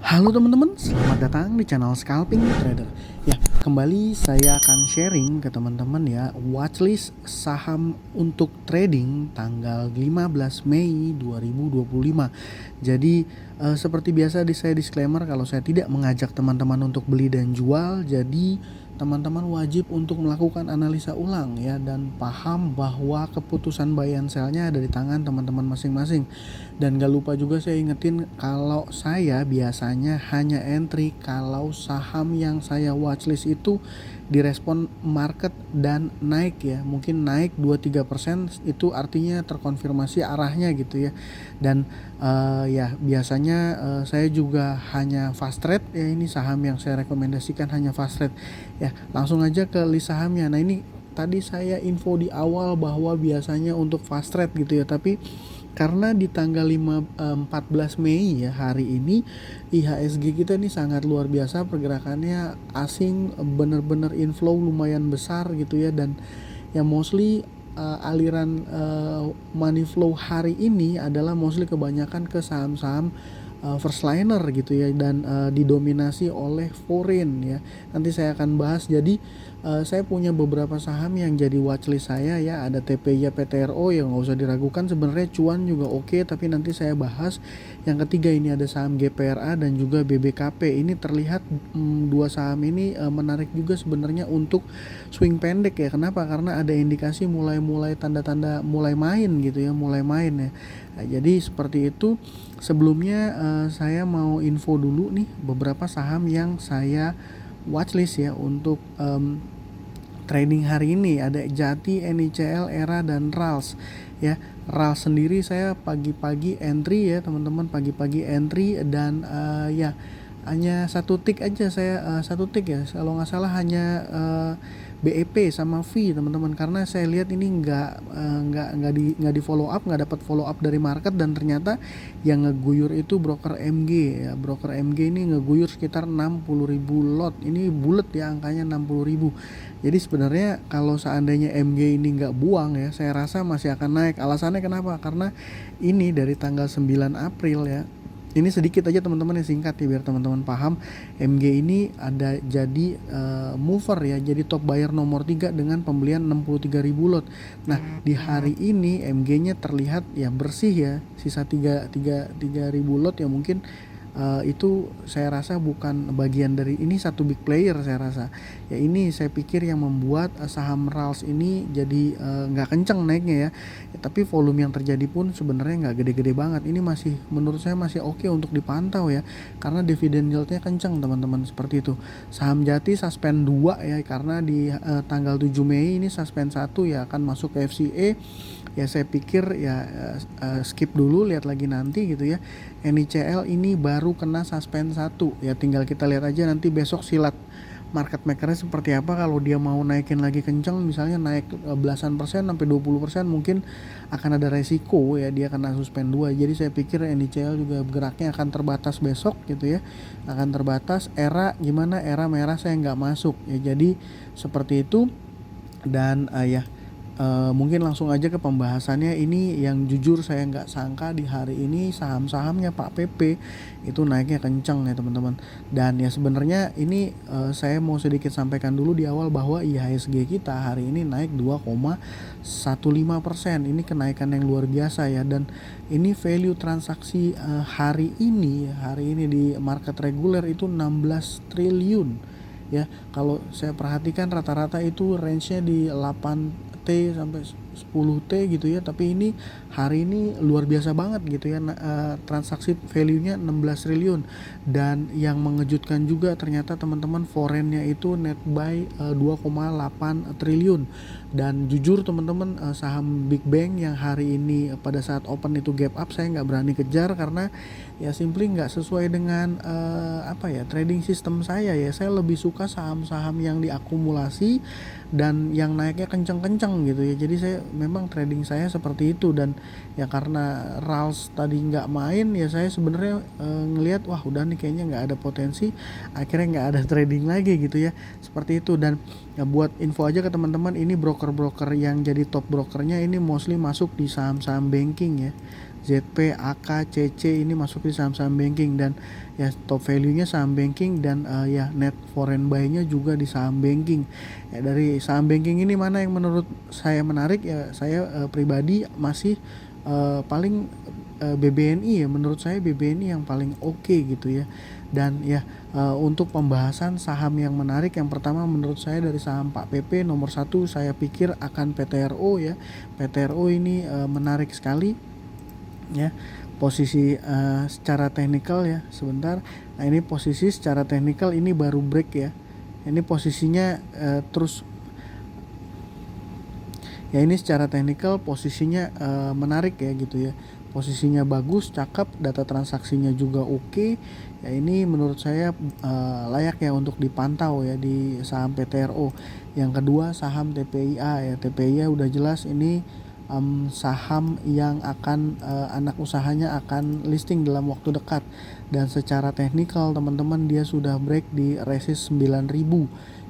Halo teman-teman, selamat datang di channel Scalping Trader. Ya, kembali saya akan sharing ke teman-teman ya watchlist saham untuk trading tanggal 15 Mei 2025. Jadi seperti biasa saya disclaimer kalau saya tidak mengajak teman-teman untuk beli dan jual. Jadi teman-teman wajib untuk melakukan analisa ulang ya dan paham bahwa keputusan buy and sell-nya ada di tangan teman-teman masing-masing. Dan gak lupa juga saya ingetin kalau saya biasanya hanya entry kalau saham yang saya watchlist itu direspon market dan naik ya. Mungkin naik 2-3% itu artinya terkonfirmasi arahnya gitu ya. Dan ya biasanya saya juga hanya fast trade ya, ini saham yang saya rekomendasikan hanya fast trade ya. Langsung aja ke list sahamnya. Nah ini tadi saya info di awal bahwa biasanya untuk fast trade gitu ya, tapi karena di tanggal 14 Mei ya hari ini IHSG kita ini sangat luar biasa pergerakannya, asing bener-bener inflow lumayan besar gitu ya. Dan yang mostly aliran money flow hari ini adalah mostly kebanyakan ke saham-saham first liner gitu ya, dan didominasi oleh foreign ya. Nanti saya akan bahas. Jadi saya punya beberapa saham yang jadi watchlist saya ya. Ada TPY PTRO yang nggak usah diragukan, sebenarnya cuan juga oke, tapi nanti saya bahas. Yang ketiga ini ada saham GPRA dan juga BBKP. Ini terlihat dua saham ini menarik juga sebenarnya untuk swing pendek ya. Kenapa? Karena ada indikasi mulai tanda-tanda mulai main gitu ya, mulai main ya. Nah, jadi seperti itu. Sebelumnya saya mau info dulu nih beberapa saham yang saya watchlist ya untuk trading hari ini. Ada Jati, NICL, Era, dan RALS ya. RALS sendiri saya pagi-pagi entry ya teman-teman, pagi-pagi entry dan ya hanya satu tick aja saya, satu tick ya kalau nggak salah, hanya BEP sama V teman-teman, karena saya lihat ini nggak di follow up, nggak dapat follow up dari market, dan ternyata yang ngeguyur itu broker MG ya. Broker MG ini ngeguyur sekitar 60.000 lot, ini bulat ya angkanya 60.000. Jadi sebenarnya kalau seandainya MG ini nggak buang ya, saya rasa masih akan naik. Alasannya kenapa? Karena ini dari tanggal 9 April ya. Ini sedikit aja teman-teman yang singkat ya biar teman-teman paham. MG ini ada jadi mover ya, jadi top buyer nomor 3 dengan pembelian 63.000 lot. Nah di hari ini MG-nya terlihat ya bersih ya, sisa 3.000 lot ya. Mungkin itu saya rasa bukan bagian dari ini, satu big player saya rasa ya. Ini saya pikir yang membuat saham RALS ini jadi nggak kenceng naiknya ya. Tapi volume yang terjadi pun sebenarnya nggak gede-gede banget. Ini masih, menurut saya masih oke untuk dipantau ya, karena dividend yieldnya kenceng teman-teman, seperti itu. Saham Jati suspend 2 ya, karena di tanggal 7 Mei ini suspend 1 ya, akan masuk ke FCA ya. Saya pikir ya skip dulu, lihat lagi nanti gitu ya. NICL ini baru kena suspend 1 ya, tinggal kita lihat aja nanti besok silat market makernya seperti apa. Kalau dia mau naikin lagi kenceng, misalnya naik belasan persen sampai 20%, mungkin akan ada resiko ya dia kena suspend 2. Jadi saya pikir NICL juga geraknya akan terbatas besok gitu ya, akan terbatas. Era gimana? Era merah saya nggak masuk ya, jadi seperti itu. Dan ya mungkin langsung aja ke pembahasannya. Ini yang jujur saya nggak sangka di hari ini saham-sahamnya Pak PP itu naiknya kenceng ya teman-teman. Dan ya sebenarnya ini saya mau sedikit sampaikan dulu di awal bahwa IHSG kita hari ini naik 2,15%. Ini kenaikan yang luar biasa ya. Dan ini value transaksi hari ini di market reguler itu 16 triliun ya. Kalau saya perhatikan rata-rata itu range-nya di 8T sampai 10T gitu ya, tapi ini hari ini luar biasa banget gitu ya. Transaksi value-nya 16 triliun. Dan yang mengejutkan juga ternyata teman-teman, foreign-nya itu net buy 2,8 triliun. Dan jujur teman-teman, saham Big Bang yang hari ini pada saat open itu gap up, saya nggak berani kejar karena ya simply nggak sesuai dengan trading system saya ya. Saya lebih suka saham-saham yang diakumulasi dan yang naiknya kenceng-kenceng gitu ya. Jadi saya memang trading saya seperti itu. Dan ya karena RALS tadi nggak main ya, saya sebenarnya ngelihat wah udah nih kayaknya nggak ada potensi, akhirnya nggak ada trading lagi gitu ya, seperti itu. Dan ya buat info aja ke teman-teman, ini broker-broker yang jadi top brokernya ini mostly masuk di saham-saham banking ya. ZP, AK, CC ini masuk di saham-saham banking, dan ya top value-nya saham banking, dan ya net foreign buy-nya juga di saham banking. Ya, dari saham banking ini mana yang menurut saya menarik ya, saya pribadi masih paling BBNI ya, menurut saya BBNI yang paling oke gitu ya. Dan ya untuk pembahasan saham yang menarik, yang pertama menurut saya dari saham Pak PP nomor 1 saya pikir akan PTRO ya. PTRO ini menarik sekali ya. Posisi secara teknikal ya, sebentar. Nah, ini posisi secara teknikal ini baru break ya. Ini posisinya terus ya, ini secara teknikal posisinya menarik ya gitu ya. Posisinya bagus, cakep, data transaksinya juga oke. Ya, ini menurut saya layak ya untuk dipantau ya di saham PTRO. Yang kedua saham TPIA ya. TPIA udah jelas ini saham yang akan anak usahanya akan listing dalam waktu dekat, dan secara teknikal teman-teman dia sudah break di resist 9.000.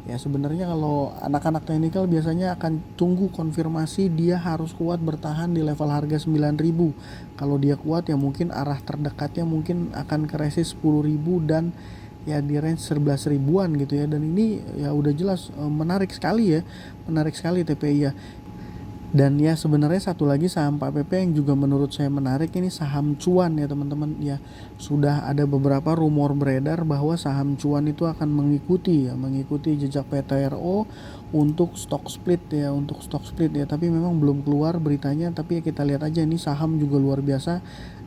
Ya sebenarnya kalau anak-anak teknikal biasanya akan tunggu konfirmasi dia harus kuat bertahan di level harga 9.000. Kalau dia kuat ya mungkin arah terdekatnya mungkin akan ke resist 10.000 dan ya di range 11 ribuan gitu ya. Dan ini ya udah jelas menarik sekali ya. Menarik sekali TPI ya. Dan ya sebenarnya satu lagi saham Pak PP yang juga menurut saya menarik, ini saham cuan ya teman-teman ya. Sudah ada beberapa rumor beredar bahwa saham cuan itu akan mengikuti jejak PTRO untuk stock split ya, ya. Tapi memang belum keluar beritanya, tapi ya kita lihat aja, ini saham juga luar biasa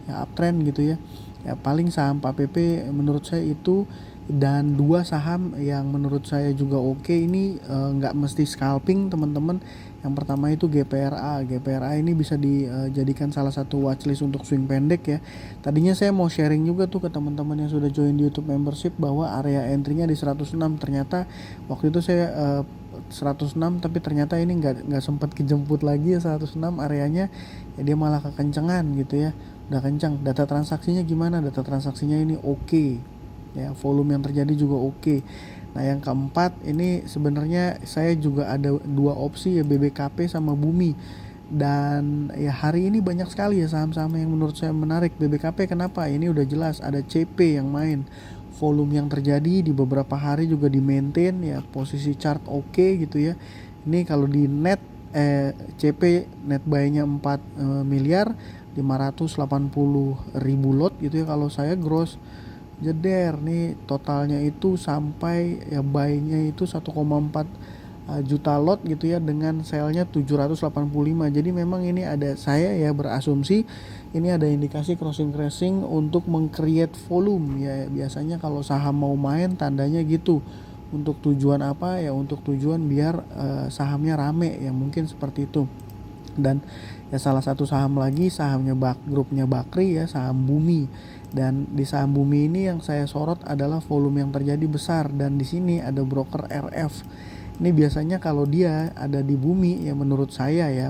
ya, uptrend gitu ya. Ya paling saham Pak PP menurut saya itu, dan dua saham yang menurut saya juga oke, ini nggak mesti scalping teman-teman. Yang pertama itu GPRA. GPRA ini bisa dijadikan salah satu watchlist untuk swing pendek ya. Tadinya saya mau sharing juga tuh ke teman-teman yang sudah join di YouTube membership bahwa area entry-nya di 106. Ternyata waktu itu saya 106, tapi ternyata ini nggak sempat kejemput lagi ya 106 areanya. Ya dia malah kekencengan gitu ya. Udah kencang. Data transaksinya gimana? Data transaksinya ini oke. Ya, volume yang terjadi juga oke. Nah, yang keempat ini sebenarnya saya juga ada dua opsi ya, BBKP sama Bumi. Dan ya hari ini banyak sekali ya saham-saham yang menurut saya menarik. BBKP kenapa? Ini udah jelas ada CP yang main. Volume yang terjadi di beberapa hari juga di maintain ya, posisi chart oke gitu ya. Ini kalau di net CP net buy-nya 4 miliar 580 ribu lot gitu ya. Kalau saya gross jeder nih totalnya itu sampai ya buy-nya itu 1,4 juta lot gitu ya, dengan sell-nya 785. Jadi memang ini ada, saya ya berasumsi ini ada indikasi crossing untuk meng-create volume ya. Biasanya kalau saham mau main tandanya gitu. Untuk tujuan apa ya? Untuk tujuan biar sahamnya rame ya, mungkin seperti itu. Dan ya salah satu saham lagi, sahamnya grupnya Bakri ya, saham Bumi. Dan di saham Bumi ini yang saya sorot adalah volume yang terjadi besar, dan di sini ada broker RF. Ini biasanya kalau dia ada di Bumi ya, menurut saya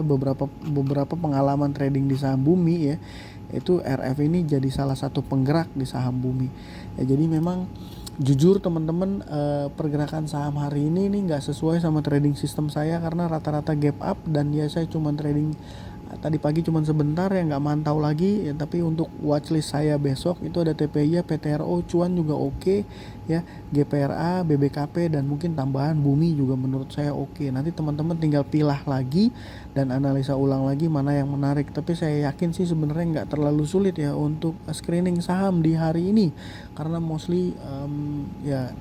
beberapa pengalaman trading di saham Bumi ya, itu RF ini jadi salah satu penggerak di saham Bumi. Ya jadi memang jujur teman-teman, pergerakan saham hari ini nggak sesuai sama trading system saya, karena rata-rata gap up, dan ya saya cuma trading tadi pagi cuma sebentar ya, nggak mantau lagi ya. Tapi untuk watchlist saya besok itu ada TPI, PTRO, cuan juga oke ya, GPRA, BBKP, dan mungkin tambahan Bumi juga menurut saya oke. Nanti teman-teman tinggal pilah lagi dan analisa ulang lagi mana yang menarik. Tapi saya yakin sih sebenarnya nggak terlalu sulit ya untuk screening saham di hari ini, karena mostly ya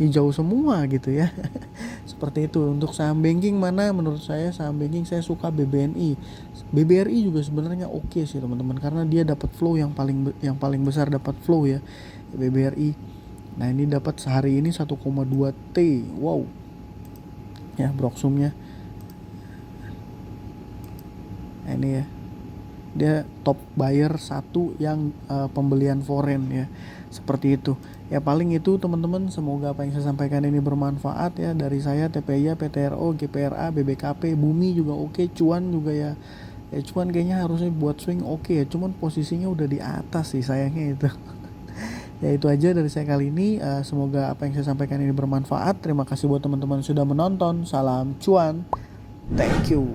hijau semua gitu ya. Seperti itu. Untuk saham banking mana menurut saya, saham banking saya suka BBNI. BBRI juga sebenarnya oke sih teman-teman, karena dia dapat flow yang paling besar, dapat flow ya BBRI. Nah, ini dapat sehari ini 1,2 T. Wow. Ya, broksumnya. Nah, ini ya. Dia top buyer satu yang pembelian foreign ya. Seperti itu. Ya paling itu teman-teman, semoga apa yang saya sampaikan ini bermanfaat ya. Dari saya TPI, PTRO, GPRA, BBKP, Bumi juga oke, cuan juga ya. Ya cuan kayaknya harusnya buat swing oke ya, cuman posisinya udah di atas sih sayangnya itu. Ya itu aja dari saya kali ini. Semoga apa yang saya sampaikan ini bermanfaat. Terima kasih buat teman-teman sudah menonton. Salam cuan. Thank you.